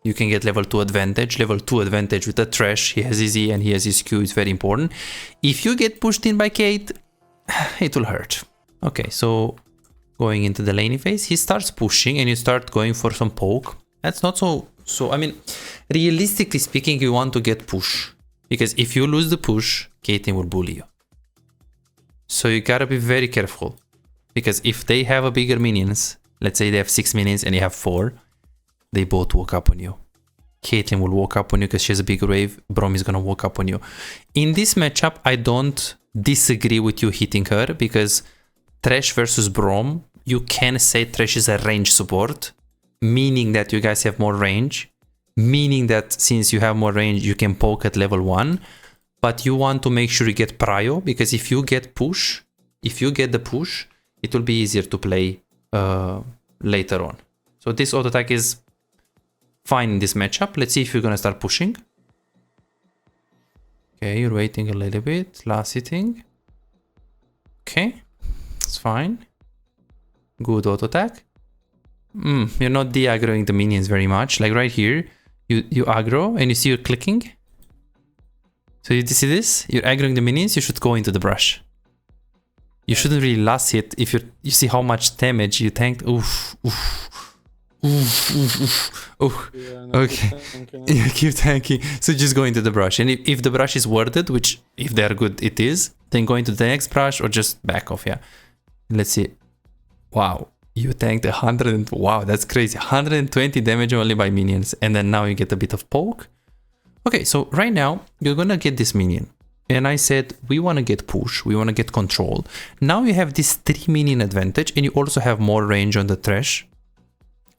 You can get level 2 advantage. Level 2 advantage with the trash. He has his E and he has his Q. It's very important. If you get pushed in by Kate, it will hurt. Okay, so going into the laning phase, he starts pushing and you start going for some poke. That's not so... I mean, realistically speaking, you want to get push. Because if you lose the push, Caitlyn will bully you. So you gotta be very careful. Because if they have a bigger minions, let's say they have 6 minions and you have 4, they both walk up on you. Caitlyn will walk up on you because she has a bigger wave. Braum is gonna walk up on you. In this matchup, I don't disagree with you hitting her because Thresh versus Braum, you can say Thresh is a range support, meaning that you guys have more range, meaning that since you have more range, you can poke at level 1, but you want to make sure you get prio, because if you get the push, it will be easier to play later on. So this auto attack is fine in this matchup. Let's see if you're gonna start pushing. Okay, you're waiting a little bit, last hitting. Okay, it's fine. Good auto attack. You're not de-aggroing the minions very much. Like right here, you aggro and you see you're clicking. So you see this? You're aggroing the minions, you should go into the brush. You shouldn't really last hit if you see how much damage you tanked. Oof, oof, oof, oof, oof, oof. Yeah, no, okay. Yeah, keep tanking. So just go into the brush. And if the brush is worded, which if they're good it is, then go into the next brush or just back off, yeah. Let's see. Wow. You tanked 100 wow, that's crazy. 120 damage only by minions. And then now you get a bit of poke. Okay, so right now you're gonna get this minion. And I said, we want to get push, we want to get control. Now you have this 3 minion advantage and you also have more range on the Thresh.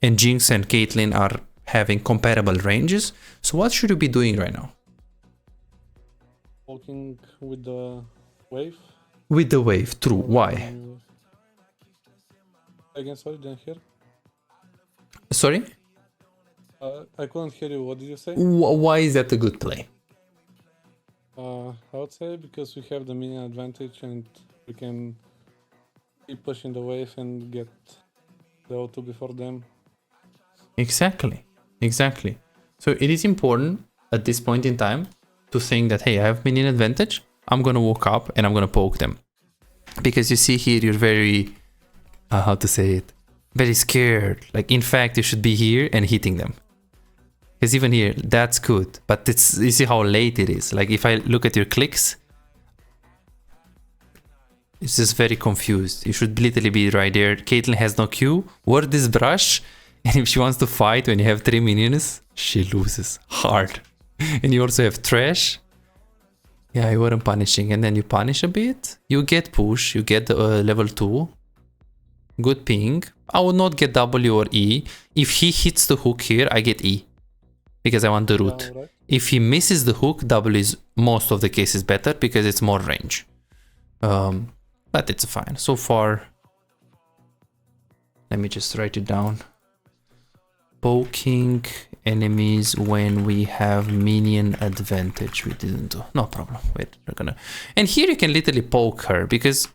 And Jinx and Caitlyn are having comparable ranges. So what should you be doing right now? Walking with the wave. With the wave, true. Why? Again, sorry, didn't hear. Sorry? I couldn't hear you. What did you say? Why is that a good play? I would say because we have the minion advantage and we can keep pushing the wave and get the O2 before them. Exactly. Exactly. So it is important at this point in time to think that, hey, I have minion advantage. I'm going to walk up and I'm going to poke them. Because you see here, you're very... how to say it? Very scared. Like, in fact, you should be here and hitting them. Because even here, that's good. But it's, you see how late it is. Like, if I look at your clicks, it's just very confused. You should literally be right there. Caitlyn has no Q. Word this brush. And if she wants to fight when you have 3 minions, she loses hard. And you also have Thresh. Yeah, you weren't punishing. And then you punish a bit. You get push. You get the level 2. Good ping. I would not get W or E. If he hits the hook here, I get E. Because I want the root. Yeah, right. If he misses the hook, W is most of the cases better because it's more range. But it's fine. So far, let me just write it down. Poking enemies when we have minion advantage. We didn't do. No problem. Wait, we're gonna... And here you can literally poke her because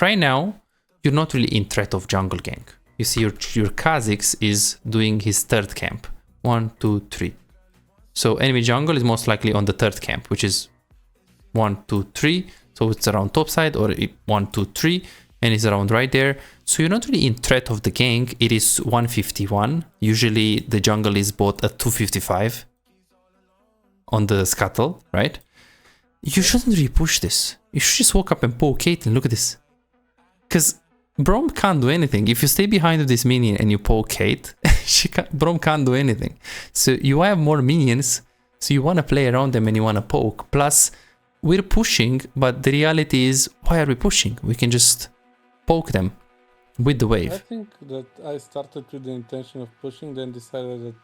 right now, you're not really in threat of jungle gank. You see your Kha'Zix is doing his 3rd camp. 1, 2, 3. So enemy jungle is most likely on the 3rd camp, which is 1, 2, 3. So it's around top side or 1, 2, 3. And it's around right there. So you're not really in threat of the gank. It is 151. Usually the jungle is bought at 255 on the scuttle, right? You shouldn't really push this. You should just walk up and poke Caitlyn. Look at this. Because Braum can't do anything. If you stay behind of this minion and you poke Kate, Braum can't do anything. So you have more minions, so you want to play around them and you want to poke. Plus, we're pushing, but the reality is, why are we pushing? We can just poke them with the wave. I think that I started with the intention of pushing, then decided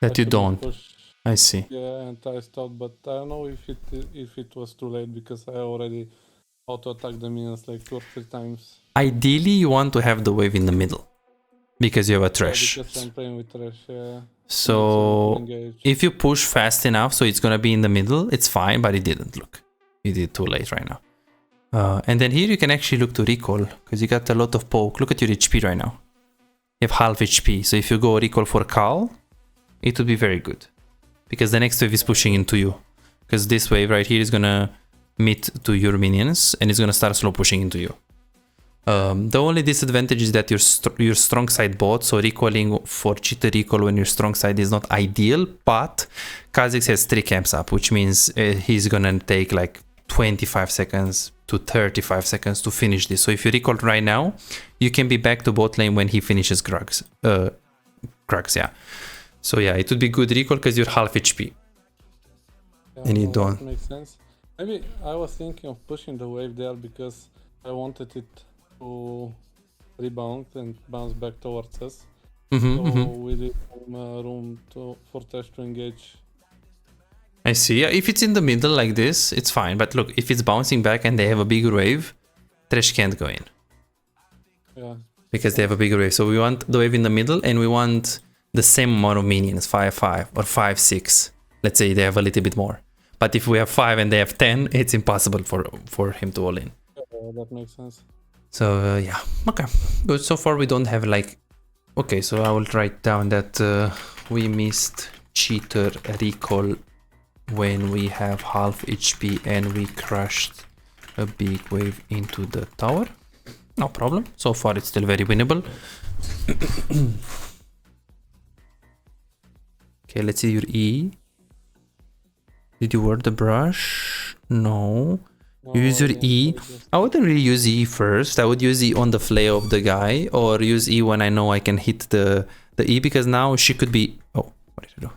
that you don't. Push. I see. Yeah, and I stopped, but I don't know if it was too late because I already auto-attack the minions like 2 or 3 times. Ideally, you want to have the wave in the middle. Because you have a Thresh. Yeah, because I'm playing with Thresh, yeah. So, if you push fast enough, so it's gonna be in the middle, it's fine, but it didn't, look. You did too late right now. And then here you can actually look to recall, because you got a lot of poke. Look at your HP right now. You have half HP, so if you go recall for Cal, it would be very good. Because the next wave is pushing into you. Because this wave right here is gonna meet to your minions and it's gonna start slow pushing into you. The only disadvantage is that your strong side bot, so recalling for cheater recall when your strong side is not ideal, but Kha'Zix has 3 camps up, which means he's gonna take like 25 seconds to 35 seconds to finish this. So if you recall right now, you can be back to bot lane when he finishes Krugs, yeah. So yeah, it would be good recall because you're half HP. Yeah, And you no, don't. that makes sense. Maybe I was thinking of pushing the wave there because I wanted it to rebound and bounce back towards us. So we leave some room for Trash to engage. I see. Yeah, if it's in the middle like this, it's fine. But look, if it's bouncing back and they have a bigger wave, Trash can't go in. Yeah. Because they have a bigger wave. So we want the wave in the middle and we want the same amount of minions, 5-5 or 5-6. Let's say they have a little bit more. But if we have 5 and they have 10, it's impossible for him to all in. That makes sense. So yeah, okay. Good. So far we don't have like... Okay, so I will write down that we missed cheater recall when we have half HP and we crushed a big wave into the tower. No problem. So far it's still very winnable. Okay, let's see your E. Did you word the brush? No. You use your E. I wouldn't really use E first. I would use E on the flail of the guy, or use E when I know I can hit the E, because now she could be... Oh, what did I do?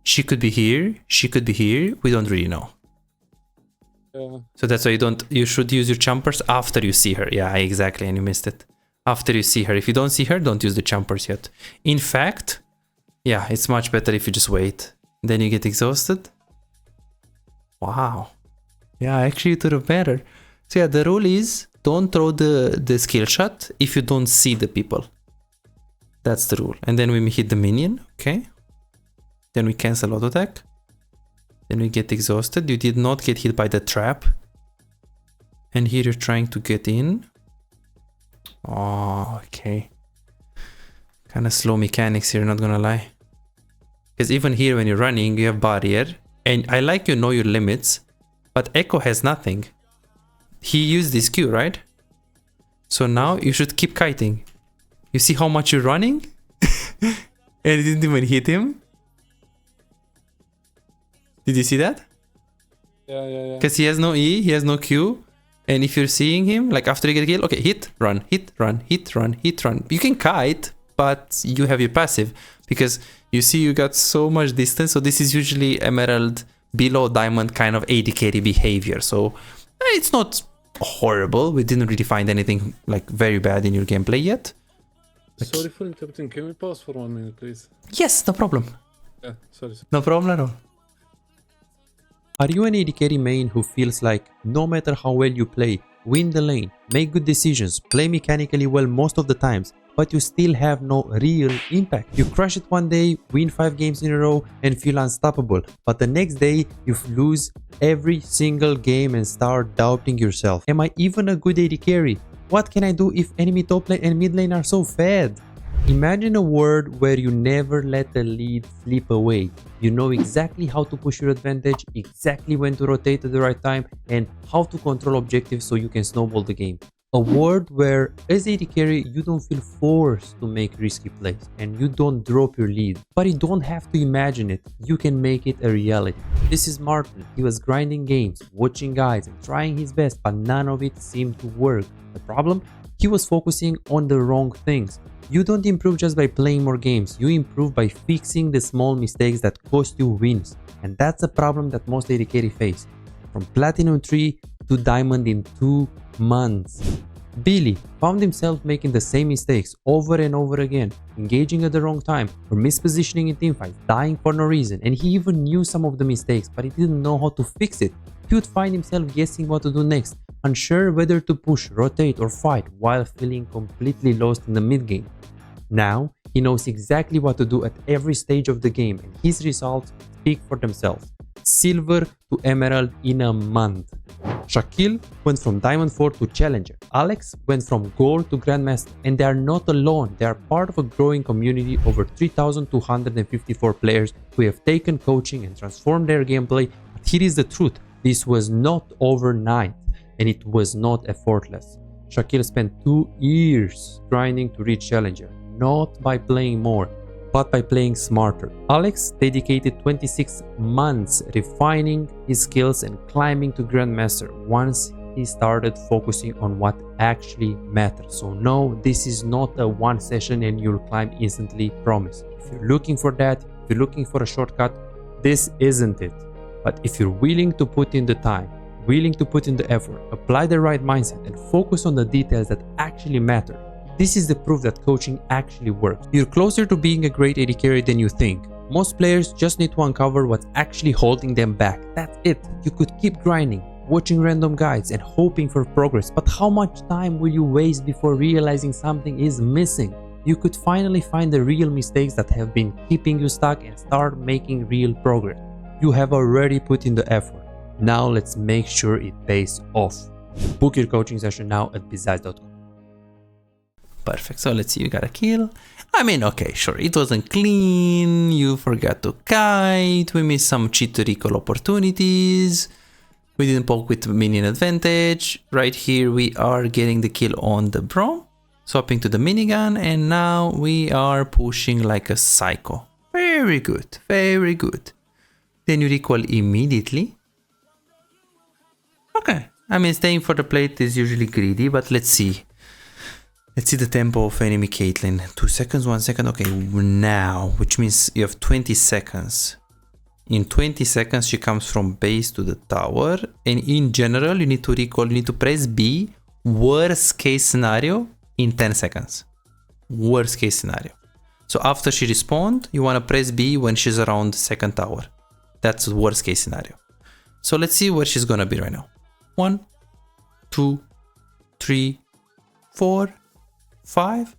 She could be here. She could be here. We don't really know. Yeah. So that's why you should use your chompers after you see her. Yeah, exactly. And you missed it. After you see her. If you don't see her, don't use the chompers yet. In fact, yeah, it's much better if you just wait. Then you get exhausted. Wow. Yeah, actually it would have better. So yeah, the rule is don't throw the skill shot if you don't see the people. That's the rule. And then we hit the minion, okay? Then we cancel auto attack. Then we get exhausted. You did not get hit by the trap. And here you're trying to get in. Oh, okay. Kind of slow mechanics here, not gonna lie. Because even here when you're running, you have barrier. And I like you know your limits. But Echo has nothing. He used this Q, right? So now you should keep kiting. You see how much you're running? And it didn't even hit him. Did you see that? Yeah. Because he has no E, he has no Q. And if you're seeing him, like after you get a kill, okay, hit, run, hit, run, hit, run, hit, run. You can kite, but you have your passive. Because you see you got so much distance. So this is usually Emerald below Diamond kind of AD carry behavior. So it's not horrible. We didn't really find anything like very bad in your gameplay yet. Sorry for interrupting. Can we pause for 1 minute, please? Yes, no problem. Yeah, sorry. No problem at all. Are you an AD carry main who feels like no matter how well you play, win the lane, make good decisions, play mechanically well most of the times, but you still have no real impact? You crush it one day, win 5 games in a row and feel unstoppable, but the next day you lose every single game and start doubting yourself. Am I even a good AD carry? What can I do if enemy top lane and mid lane are so fed? Imagine a world where you never let a lead slip away. You know exactly how to push your advantage, exactly when to rotate at the right time, and how to control objectives so you can snowball the game. A world where as AD carry you don't feel forced to make risky plays and you don't drop your lead. But you don't have to imagine it, you can make it a reality. This is Martin. He was grinding games, watching guides and trying his best, but none of it seemed to work. The problem? He was focusing on the wrong things. You don't improve just by playing more games, you improve by fixing the small mistakes that cost you wins. And that's a problem that most AD carry face. From Platinum 3 to Diamond in 2 months. Billy found himself making the same mistakes over and over again, engaging at the wrong time or mispositioning in teamfights, dying for no reason, and he even knew some of the mistakes but he didn't know how to fix it. He would find himself guessing what to do next, unsure whether to push, rotate or fight while feeling completely lost in the mid game. Now he knows exactly what to do at every stage of the game and his results speak for themselves. Silver to Emerald in a month. Shaquille went from Diamond 4 to Challenger. Alex went from Gold to Grandmaster. And they are not alone. They are part of a growing community over 3,254 players who have taken coaching and transformed their gameplay. But here is the truth. This was not overnight and it was not effortless. Shaquille spent 2 years grinding to reach Challenger, not by playing more, but by playing smarter. Alex dedicated 26 months refining his skills and climbing to Grandmaster once he started focusing on what actually matters. So no, this is not a one session and you'll climb instantly, promise. If you're looking for that, if you're looking for a shortcut, this isn't it. But if you're willing to put in the time, willing to put in the effort, apply the right mindset and focus on the details that actually matter, this is the proof that coaching actually works. You're closer to being a great AD carry than you think. Most players just need to uncover what's actually holding them back. That's it. You could keep grinding, watching random guides and hoping for progress, but how much time will you waste before realizing something is missing? You could finally find the real mistakes that have been keeping you stuck and start making real progress. You have already put in the effort. Now let's make sure it pays off. Book your coaching session now at bizaz.com. Perfect. So let's see, you got a kill. I mean, okay, sure, it wasn't clean. You forgot to kite. We missed some cheat to recall opportunities. We didn't poke with minion advantage. Right here, we are getting the kill on the Brom, swapping to the minigun, and now we are pushing like a psycho. Very good, very good. Then you recall immediately. Okay, I mean, staying for the plate is usually greedy, but let's see. Let's see the tempo of enemy Caitlyn. 2 seconds, 1 second. Okay, now, which means you have 20 seconds. In 20 seconds, she comes from base to the tower. And in general, you need to recall, you need to press B. Worst case scenario, in 10 seconds. Worst case scenario. So after she responds, you want to press B when she's around second tower. That's the worst case scenario. So let's see where she's going to be right now. 1, 2, 3, 4, 5,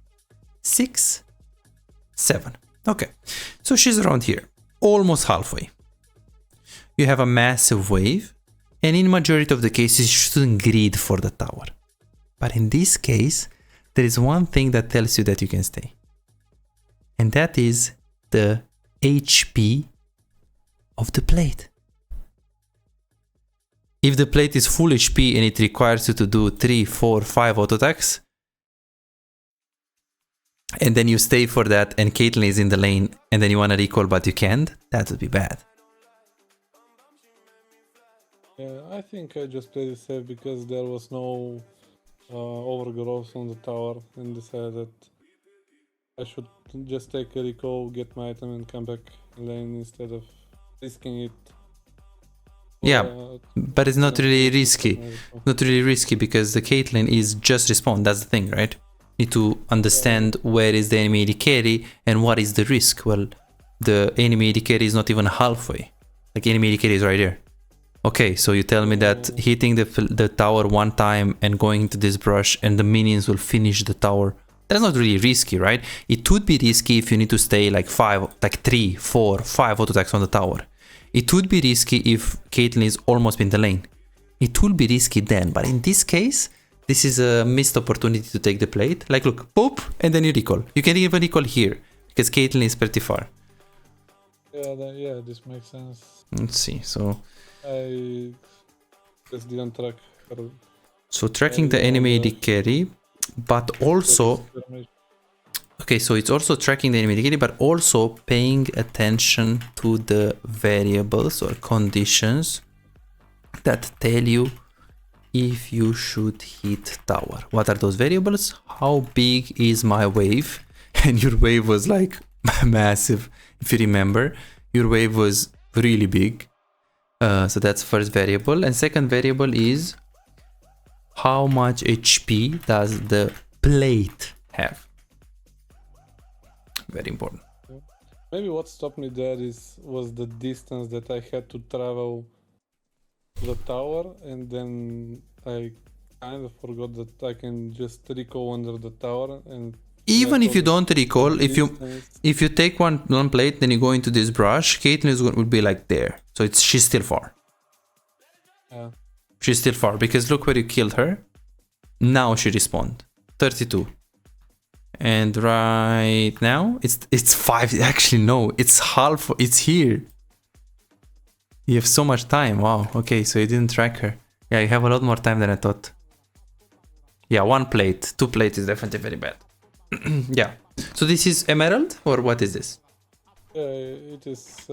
6, 7. Okay, so she's around here, almost halfway. You have a massive wave, and in majority of the cases, you shouldn't greed for the tower. But in this case, there is one thing that tells you that you can stay. And that is the HP of the plate. If the plate is full HP and it requires you to do 3, 4, 5 auto attacks, and then you stay for that and Caitlyn is in the lane and then you want to recall but you can't, that would be bad. Yeah, I think I just played it safe because there was no overgrowth on the tower and decided that I should just take a recall, get my item and come back lane instead of risking it. Yeah, but it's not really risky. Not really risky because the Caitlyn is just respawn. That's the thing, right? Need to understand where is the enemy AD carry and what is the risk. Well, the enemy AD carry is not even halfway. Like enemy AD carry is right here. Okay, so you tell me that hitting the tower one time and going into this brush and the minions will finish the tower. That's not really risky, right? It would be risky if you need to stay like 3, 4, 5 auto attacks on the tower. It would be risky if Caitlyn is almost in the lane. It will be risky then, but in this case, this is a missed opportunity to take the plate. Like, look, boop, and then you recall. You can even recall here, because Caitlyn is pretty far. Yeah, this makes sense. Let's see, so... I just didn't track her. So tracking the enemy AD carry, but also... Okay, so it's also tracking the enemy AD carry, but also paying attention to the variables or conditions that tell you if you should hit tower. What are those variables? How big is my wave? And your wave was like massive. If you remember, your wave was really big. So that's first variable. And second variable is how much HP does the plate have? Very important. Maybe what stopped me there was the distance that I had to travel the tower, and then I kind of forgot that I can just recall under the tower. And even if you don't recall, if you take one plate, then you go into this brush, Caitlyn will be like there. So she's still far. Yeah. She's still far because look where you killed her. Now she respawned. 32. And right now it's 5. Actually no, it's half. It's here. You have so much time. Wow. Okay, so you didn't track her. Yeah, you have a lot more time than I thought. Yeah, 1 plate. 2 plates is definitely very bad. Yeah. So this is emerald or what is this? It is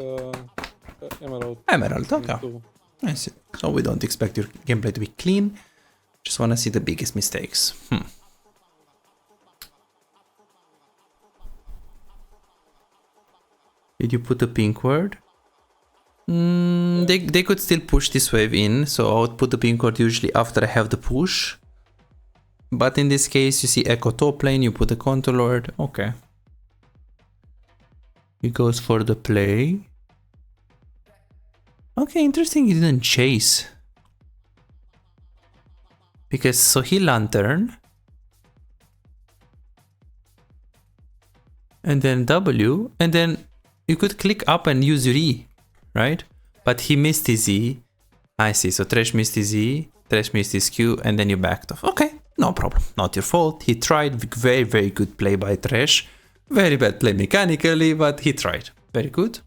emerald. Emerald, okay. I see. So we don't expect your gameplay to be clean. Just want to see the biggest mistakes. Did you put a pink word? They could still push this wave in, so I would put the pink word usually after I have the push. But in this case, you see echo top lane, you put a control word. Okay. He goes for the play. Okay, interesting, he didn't chase. Because, so he lantern. And then W, and then you could click up and use your E, right? But he missed his E. I see, so Thresh missed his E, Thresh missed his Q, and then you backed off. Okay, no problem, not your fault. He tried, very, very good play by Thresh. Very bad play mechanically, but he tried. Very good.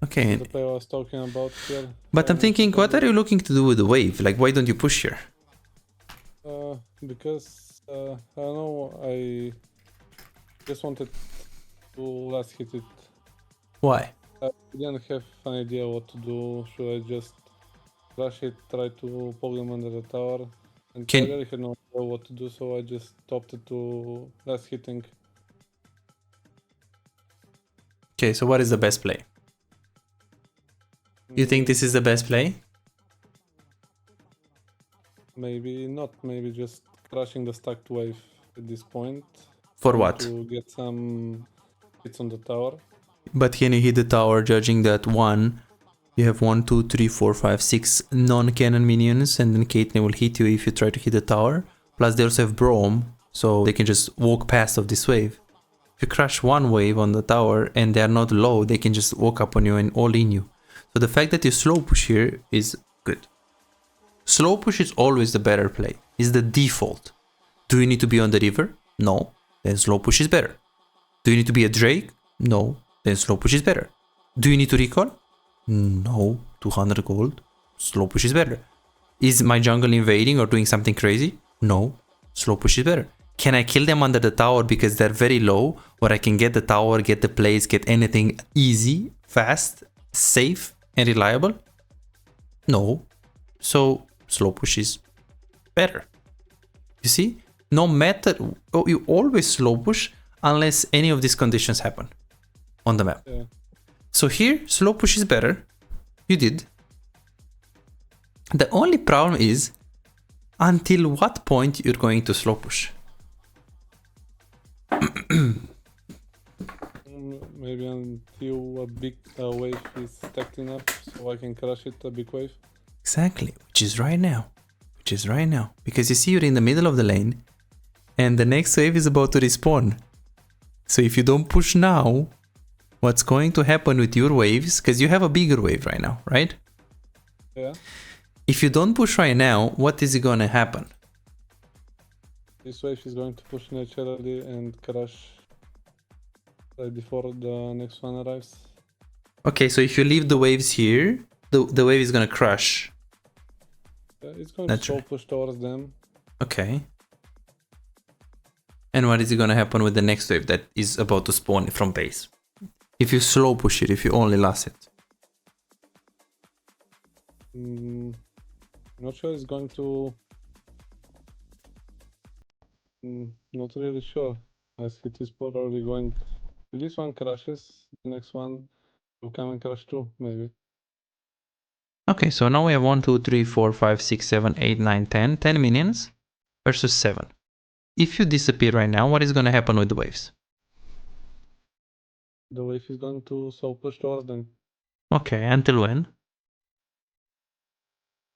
Okay. The play I was talking about here. But I'm thinking, what are you looking to do with the wave? Like, why don't you push here? Because, I don't know, I just wanted to last hit it. Why? I didn't have an idea what to do. Should I just rush it, try to poke them under the tower? And I really had no idea what to do, so I just opted to last hitting. Okay, so what is the best play? You think this is the best play? Maybe not. Maybe just crushing the stacked wave at this point. For what? To get some hits on the tower. But can you hit the tower, judging that you have 1, 2, 3, 4, 5, 6 non-cannon minions, and then Caitlyn will hit you if you try to hit the tower. Plus they also have Braum, so they can just walk past of this wave. If you crush one wave on the tower and they are not low, they can just walk up on you and all in you. So the fact that you slow push here is good. Slow push is always the better play. It's the default. Do you need to be on the river? No. Then slow push is better. Do you need to be a Drake? No. Then slow push is better. Do you need to recall? No. 200 gold. Slow push is better. Is my jungle invading or doing something crazy? No. Slow push is better. Can I kill them under the tower because they're very low? Or I can get the tower, get the plays, get anything easy, fast, safe, and reliable? No. So slow push is better. You see? No matter, you always slow push unless any of these conditions happen on the map. Yeah. So here, slow push is better. You did. The only problem is until what point you're going to slow push. Maybe until a big wave is stacking up, so I can crush it, a big wave. Exactly, which is right now. Because you see you're in the middle of the lane and the next wave is about to respawn. So if you don't push now, what's going to happen with your waves, because you have a bigger wave right now, right? Yeah. If you don't push right now, what is going to happen? This wave is going to push naturally and crash right before the next one arrives. Okay, so if you leave the waves here, the wave is going to crash. It's going to slow push towards them. Okay. And what is going to happen with the next wave that is about to spawn from base? If you slow push it, if you only last it. Not sure it's going to... not really sure. As it is probably going... If this one crashes, the next one will come and crash too, maybe. Okay, so now we have 1, 2, 3, 4, 5, 6, 7, 8, 9, 10. 10 minions versus 7. If you disappear right now, what is going to happen with the waves? The wave is going to slow push towards them. Okay, until when?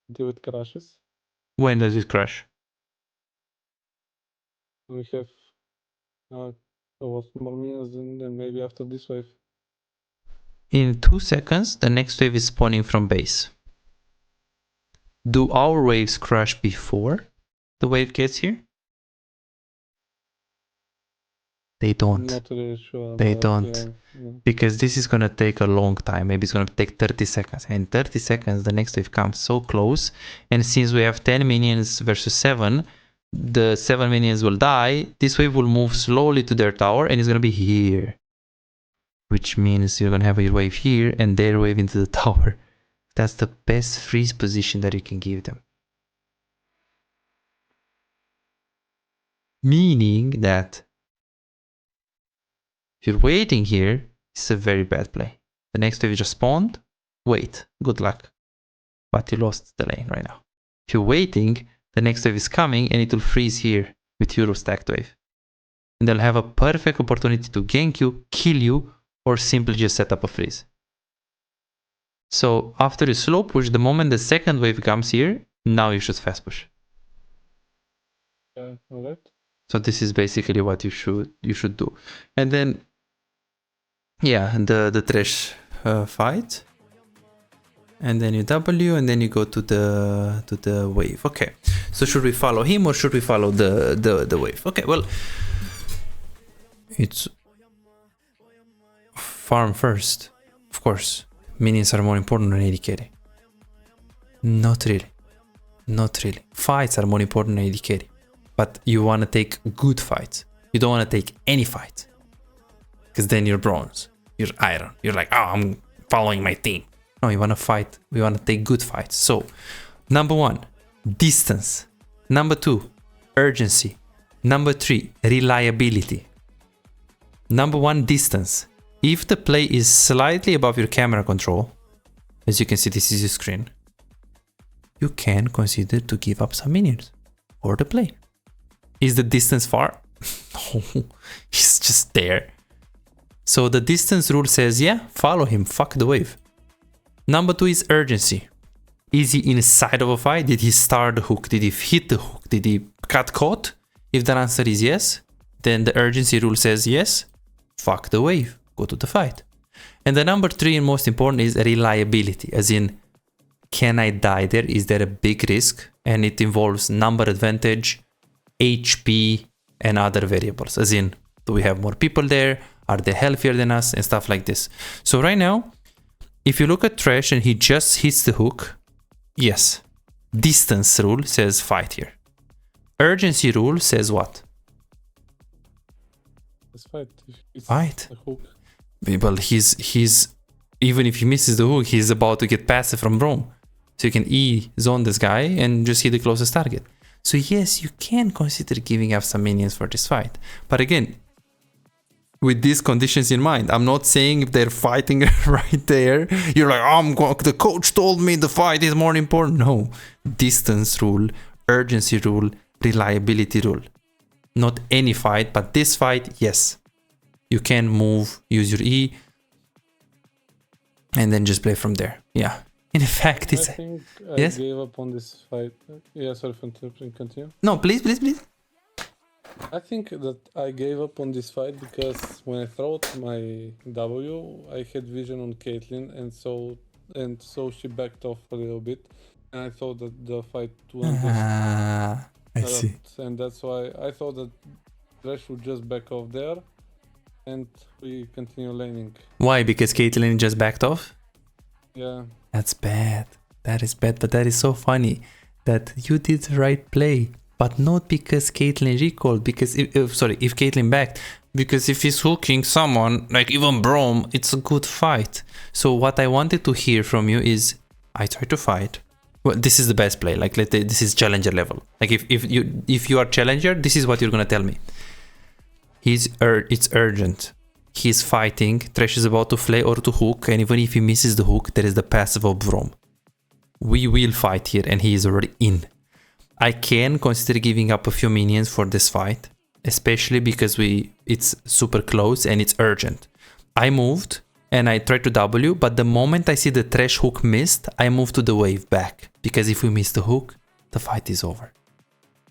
Until it crashes. When does it crash? We have a lot more minions than maybe after this wave. In 2 seconds, the next wave is spawning from base. Do our waves crash before the wave gets here? They don't. Not really sure. They but don't. Yeah. Because this is gonna take a long time. Maybe it's gonna take 30 seconds. And 30 seconds, the next wave comes so close. And since we have 10 minions versus 7, the 7 minions will die. This wave will move slowly to their tower and it's gonna be here. Which means you're gonna have your wave here and their wave into the tower. That's the best freeze position that you can give them. Meaning that if you're waiting here, it's a very bad play. The next wave you just spawned, wait, good luck. But you lost the lane right now. If you're waiting, the next wave is coming and it will freeze here with Euro stacked wave. And they'll have a perfect opportunity to gank you, kill you, or simply just set up a freeze. So after you slow push, the moment the second wave comes here, now you should fast push. Yeah, alright. So this is basically what you should do. And then, yeah, the trash fight. And then you W, and then you go to the wave. Okay. So should we follow him or should we follow the wave? Okay. Well, it's farm first, of course. Minions are more important than AD carry. Not really. Not really. Fights are more important than AD carry. But you want to take good fights. You don't want to take any fight. Because then you're bronze. You're iron. You're like, oh, I'm following my team. No, you want to fight. We want to take good fights. So, number 1, distance. Number 2, urgency. Number 3, reliability. Number 1, distance. If the play is slightly above your camera control, as you can see, this is your screen, you can consider to give up some minions or the play. Is the distance far? No, he's just there. So the distance rule says, yeah, follow him, fuck the wave. Number 2 is urgency. Is he inside of a fight? Did he start the hook? Did he hit the hook? Did he cut caught? If the answer is yes, then the urgency rule says yes, fuck the wave, go to the fight. And the number 3 and most important is reliability, as in, can I die there? Is there a big risk? And it involves number advantage, HP, and other variables, as in, do we have more people there? Are they healthier than us? And stuff like this. So right now, if you look at Thresh and he just hits the hook, yes, distance rule says fight here. Urgency rule says what? Let's fight. It's Fight. a hook. Well, he's even if he misses the hook, he's about to get passive from Rome. So you can E-zone this guy and just hit the closest target. So yes, you can consider giving up some minions for this fight. But again, with these conditions in mind, I'm not saying if they're fighting right there, you're like, the coach told me the fight is more important. No, distance rule, urgency rule, reliability rule. Not any fight, but this fight, yes. You can move, use your E, and then just play from there. Yeah. In fact, it's... I think Yes? I gave up on this fight. Yeah, sorry for interrupting. Continue. No, please. I think that I gave up on this fight because when I threw my W, I had vision on Caitlyn, and so she backed off a little bit, and I thought that the fight wouldn't I see. and that's why I thought that Thresh would just back off there, and we continue laning. Why? Because Caitlyn just backed off? Yeah. That's bad. That is bad, but that is so funny that you did the right play, but not because Caitlyn recalled, because if Caitlyn backed, because if he's hooking someone, like even Braum, it's a good fight. So what I wanted to hear from you is, I tried to fight. Well, this is the best play. Like, this is challenger level. Like if you are challenger, this is what you're gonna tell me. It's urgent. He's fighting, Thresh is about to flay or to hook, and even if he misses the hook, there is the passive of Braum. We will fight here, and he is already in. I can consider giving up a few minions for this fight, especially because it's super close and it's urgent. I moved, and I tried to W, but the moment I see the Thresh hook missed, I move to the wave back, because if we miss the hook, the fight is over.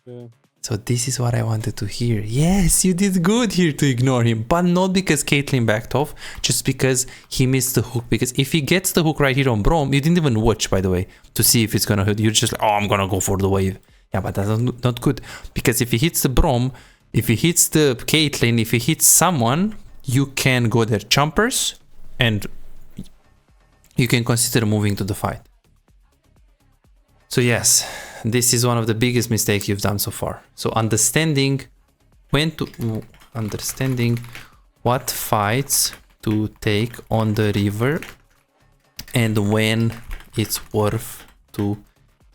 Yeah. So this is what I wanted to hear. Yes, you did good here to ignore him, but not because Caitlyn backed off, just because he missed the hook. Because if he gets the hook right here on Braum, you didn't even watch, by the way, to see if it's gonna hit. You're just like, oh, I'm gonna go for the wave. Yeah, but that's not good. Because if he hits the Braum, if he hits the Caitlyn, if he hits someone, you can go there jumpers, and you can consider moving to the fight. So yes, this is one of the biggest mistakes you've done so far. So understanding what fights to take on the river and when it's worth to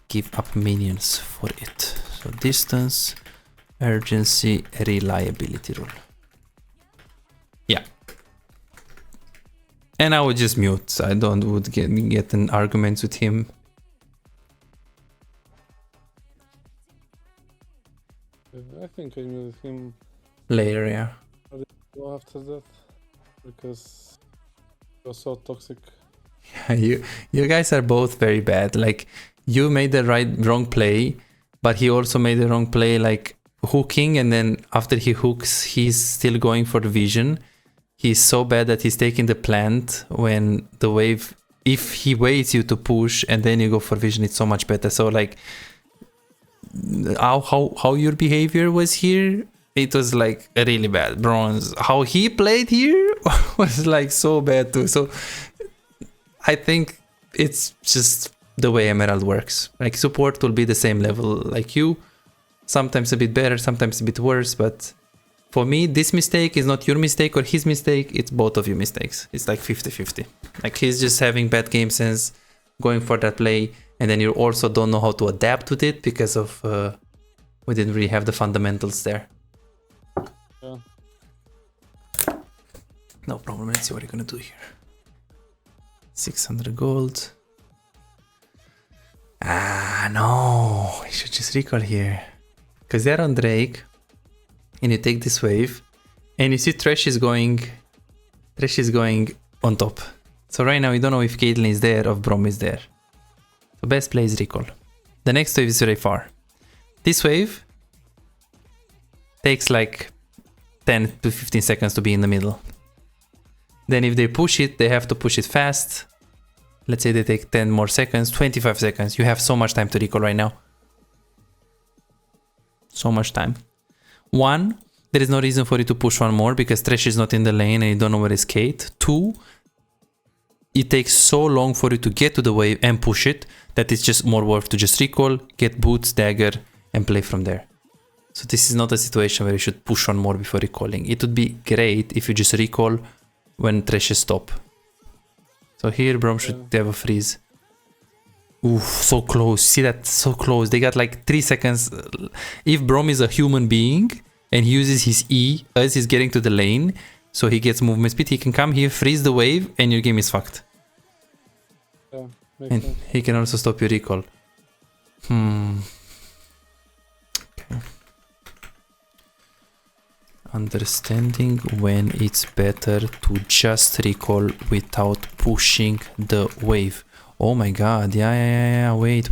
give up minions for it. So distance, urgency, reliability rule. Yeah. And I would just mute. I would get in arguments with him. I think I muted him Later, yeah. after that because it was so toxic. You guys are both very bad. Like, you made the wrong play, but he also made the wrong play, like hooking, and then after he hooks, he's still going for the vision. He's so bad that he's taking the plant when the wave, if he waits you to push and then you go for vision, it's so much better. So like, how your behavior was here, it was like really bad. Bronze, how he played here was like so bad too. So I think it's just the way Emerald works. Like, support will be the same level like you, sometimes a bit better, sometimes a bit worse. But for me, this mistake is not your mistake or his mistake, it's both of your mistakes. It's like 50-50. Like, he's just having bad game sense, going for that play, and then you also don't know how to adapt with it because of we didn't really have the fundamentals there. Yeah. No problem. Let's see what you're gonna do here. 600 gold. Ah, no. You should just recall here. Because they're on Drake. And you take this wave. And you see Thresh is going on top. So right now you don't know if Caitlyn is there or if Braum is there. So best play is recall. The next wave is very far. This wave takes like 10 to 15 seconds to be in the middle. Then if they push it, they have to push it fast. Let's say they take 10 more seconds, 25 seconds. You have so much time to recall right now. So much time. One, there is no reason for you to push one more because Thresh is not in the lane and you don't know where is Kate. Two, it takes so long for you to get to the wave and push it that it's just more worth to just recall, get boots, dagger, and play from there. So this is not a situation where you should push one more before recalling. It would be great if you just recall when Threshes stop. So here Braum should have a freeze. Oof, so close. See that? So close. They got like 3 seconds. If Braum is a human being and he uses his E as he's getting to the lane, so he gets movement speed, he can come here, freeze the wave, and your game is fucked. Yeah, and sense. He can also stop your recall. Okay. Understanding when it's better to just recall without pushing the wave. Oh my god, yeah, wait.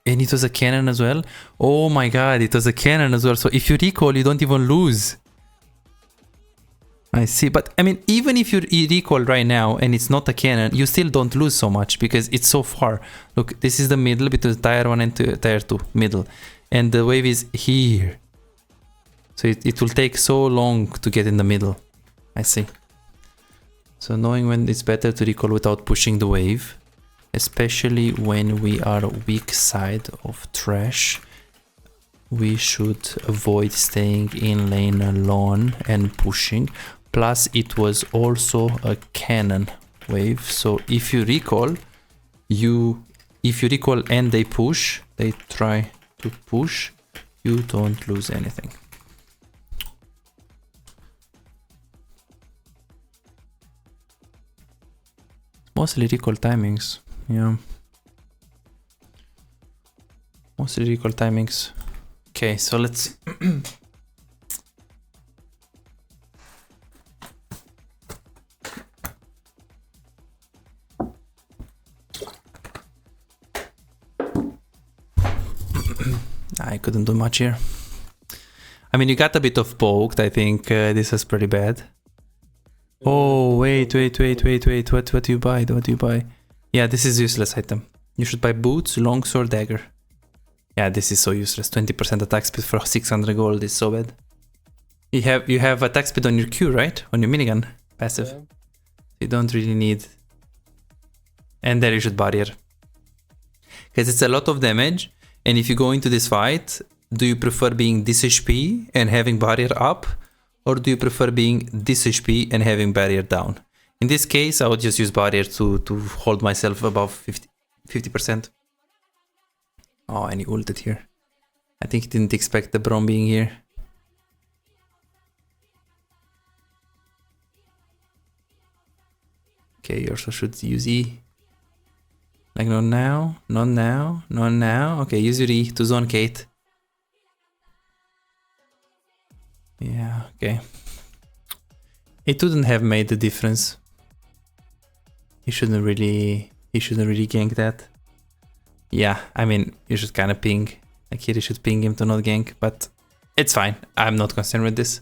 And it was a cannon as well? Oh my god, it was a cannon as well. So if you recall, you don't even lose. I see, but I mean, even if you recall right now and it's not a cannon, you still don't lose so much because it's so far. Look, this is the middle between tier 1 and tier 2, middle. And the wave is here. So it will take so long to get in the middle. I see. So knowing when it's better to recall without pushing the wave, especially when we are weak side of trash, we should avoid staying in lane alone and pushing. Plus it was also a cannon wave, so if you recall and they push, they try to push, you don't lose anything. Mostly recall timings, yeah. Mostly recall timings. Okay, so let's I couldn't do much here. I mean, you got a bit of poked. I think this is pretty bad. Oh, wait. What do you buy? What do you buy? Yeah, this is useless item. You should buy boots, longsword, dagger. Yeah, this is so useless. 20% attack speed for 600 gold is so bad. You have attack speed on your Q, right? On your minigun. Passive. Yeah. You don't really need... And there you should barrier. Because it's a lot of damage. And if you go into this fight, do you prefer being this HP and having barrier up? Or do you prefer being this HP and having barrier down? In this case, I would just use barrier to hold myself above 50%. Oh, and he ulted here. I think he didn't expect the Brom being here. Okay, you also should use E. Like, not now, not now, not now. Okay, use your E to zone Kate. Yeah, okay. It wouldn't have made the difference. He shouldn't really gank that. Yeah, I mean, you should kind of ping. Like here, you should ping him to not gank, but it's fine. I'm not concerned with this.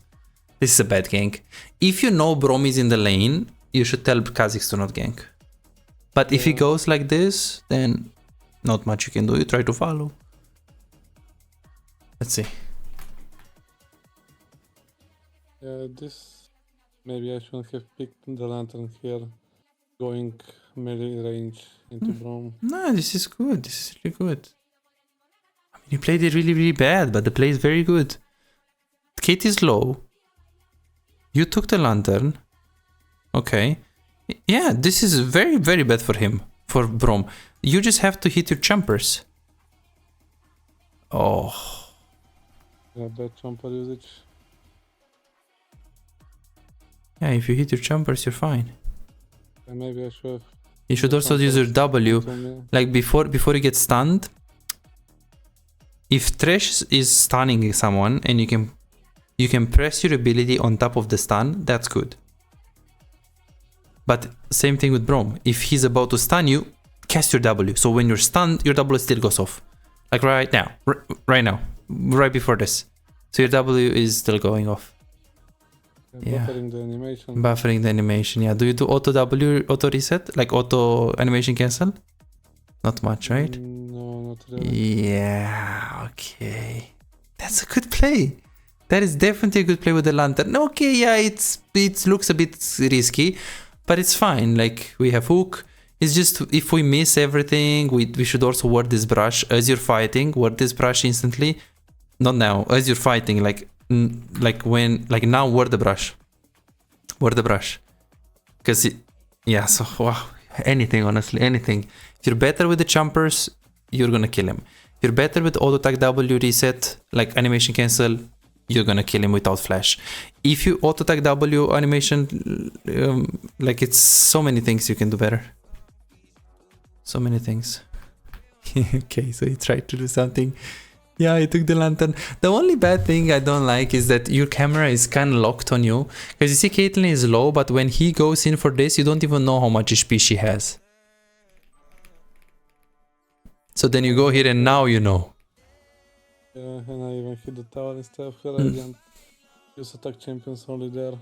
This is a bad gank. If you know Brom is in the lane, you should tell Kha'Zix to not gank. But if he goes like this, then not much you can do. You try to follow. Let's see. Yeah, this... Maybe I shouldn't have picked the lantern here. Going melee range into Brom. No, this is good. This is really good. I mean, you played it really, really bad, but the play is very good. Kate is low. You took the lantern. Okay. Yeah, this is very, very bad for him. For Brom. You just have to hit your jumpers. Oh. Yeah, bad jumper usage. Yeah, if you hit your jumpers, you're fine. Yeah, maybe I should have... You should also use your W. Like before you get stunned. If Thresh is stunning someone and you can press your ability on top of the stun, that's good. But same thing with Brom. If he's about to stun you, cast your W. So when you're stunned, your W still goes off. Like right now. Right now. Right before this. So your W is still going off. Yeah. Buffering the animation. Buffering the animation, yeah. Do you do auto W, auto reset? Like auto animation cancel? Not much, right? No, not really. Yeah, okay. That's a good play. That is definitely a good play with the lantern. Okay, yeah, it looks a bit risky, but it's fine. Like, we have hook. It's just, if we miss everything, we should also ward this brush. As you're fighting, ward this brush instantly. Not now, as you're fighting, like now, ward the brush. Ward the brush. Because, yeah, so, wow. Anything, honestly, anything. If you're better with the jumpers, you're gonna kill him. If you're better with auto attack W reset, like animation cancel, you're gonna kill him without flash. If you auto attack W animation, like it's so many things you can do better. So many things. Okay, so he tried to do something. Yeah, he took the lantern. The only bad thing I don't like is that your camera is kind of locked on you. Because you see Caitlyn is low, but when he goes in for this, you don't even know how much HP she has. So then you go here and now you know. Yeah, and I even hit the tower instead of her. I didn't use attack champions only there.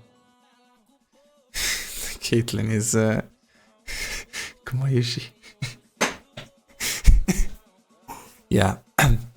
Caitlyn is... Kumayoshi. Yeah.